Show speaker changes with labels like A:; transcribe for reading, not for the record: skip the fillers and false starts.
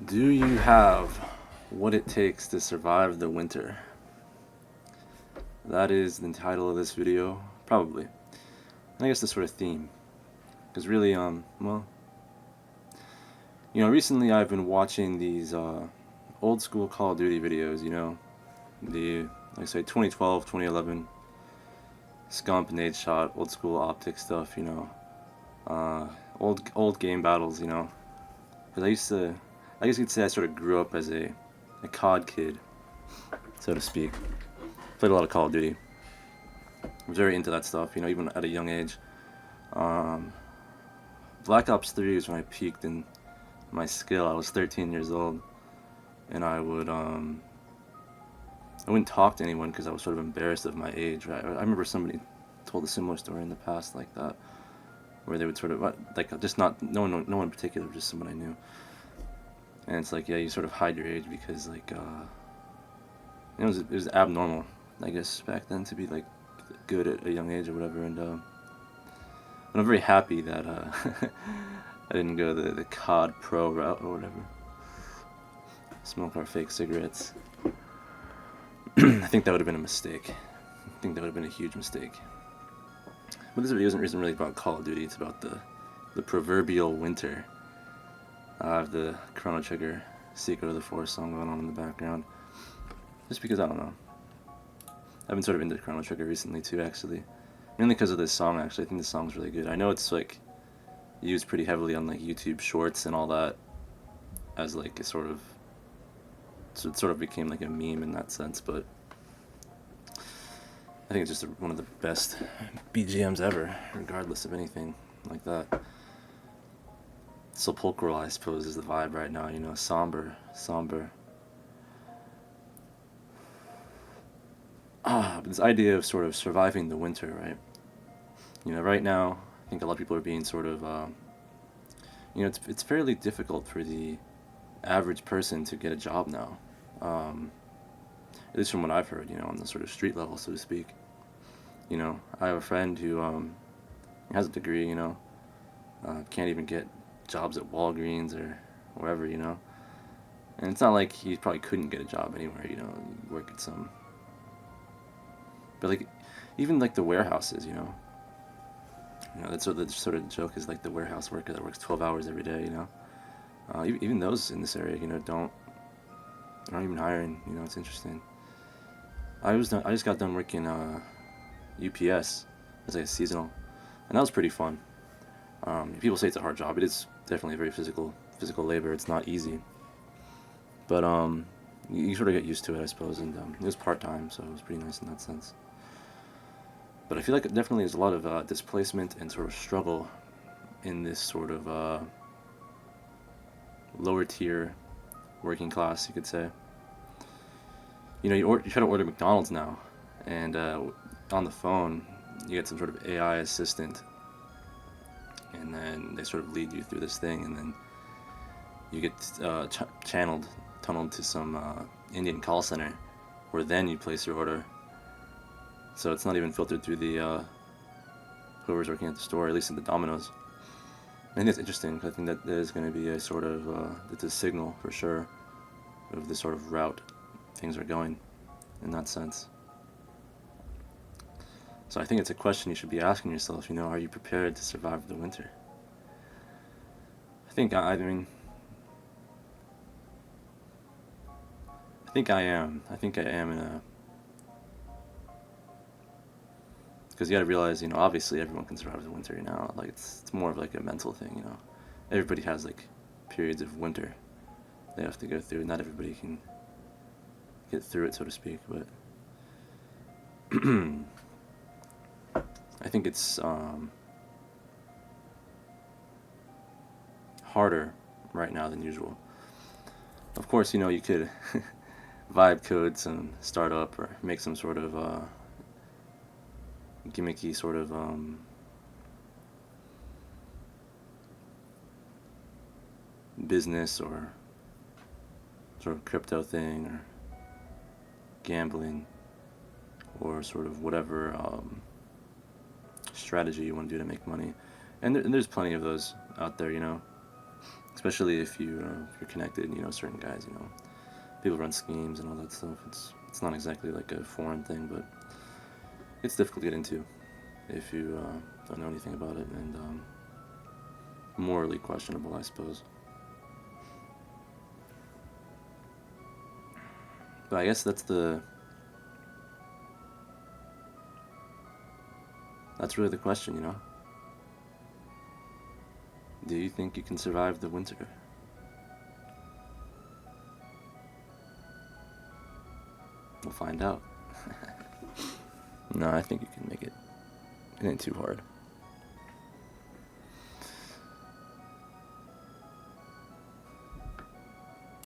A: Do you have what it takes to survive the winter? That is the title of this video, probably. And I guess the sort of theme. Because really, recently I've been watching these old school Call of Duty videos, the, like I say, 2012, 2011, scump, nade shot, old school optic stuff, old game battles, Because I guess you could say I sort of grew up as a COD kid, so to speak. Played a lot of Call of Duty. I was very into that stuff, even at a young age. Um, Black Ops 3 is when I peaked in my skill. I was 13 years old, and I wouldn't talk to anyone because I was sort of embarrassed of my age. Right? I remember somebody told a similar story in the past like that, where they would sort of like just not no one in particular, just someone I knew. And it's like, yeah, you sort of hide your age because it was abnormal, I guess, back then to be like good at a young age or whatever. And I'm very happy that I didn't go the COD Pro route or whatever. Smoke our fake cigarettes. I think that would have been a mistake. I think that would have been a huge mistake. But this video isn't really about Call of Duty. It's about the proverbial winter. I have the Chrono Trigger Secret of the Force song going on in the background. Just because, I don't know. I've been sort of into Chrono Trigger recently too, actually. Mainly because of this song, actually. I think this song's really good. I know it's like used pretty heavily on like YouTube Shorts and all that as like a sort of, so it sort of became like a meme in that sense, but I think it's just one of the best BGMs ever, regardless of anything like that. Sepulchral, I suppose, is the vibe right now, somber. But this idea of sort of surviving the winter, right? Right now, I think a lot of people are being sort of, it's fairly difficult for the average person to get a job now. At least from what I've heard, on the sort of street level, so to speak. I have a friend who has a degree, can't even get jobs at Walgreens or wherever, And it's not like he probably couldn't get a job anywhere, work at some. But like, even like the warehouses, that's the sort of joke is like the warehouse worker that works 12 hours every day, even those in this area, aren't even hiring. It's interesting. I just got done working UPS as like a seasonal, and that was pretty fun. People say it's a hard job. It is definitely very physical labor. It's not easy, but you sort of get used to it, I suppose. And it was part time, so it was pretty nice in that sense. But I feel like definitely there's a lot of displacement and sort of struggle in this sort of lower tier working class, you could say. You try to order McDonald's now, and on the phone you get some sort of AI assistant, and then they sort of lead you through this thing, and then you get tunneled to some Indian call center, where then you place your order. So it's not even filtered through the whoever's working at the store, at least in the Domino's. I think that's interesting, because I think that there's going to be a sort of it's a signal for sure of the sort of route things are going in that sense. So I think it's a question you should be asking yourself, are you prepared to survive the winter? I think I mean I think I am. I think I am in a, because you got to realize, obviously everyone can survive the winter, like it's more of like a mental thing, Everybody has like periods of winter they have to go through. Not everybody can get through it, so to speak, but I think it's harder right now than usual. Of course, you could vibe code some startup or make some sort of gimmicky sort of business or sort of crypto thing or gambling or sort of whatever strategy you want to do to make money. And there's plenty of those out there, especially if you're connected. Certain guys. People run schemes and all that stuff. It's not exactly like a foreign thing, but it's difficult to get into if you don't know anything about it, and morally questionable, I suppose. But I guess that's really the question. Do you think you can survive the winter? We'll find out. No, I think you can make it. It ain't too hard.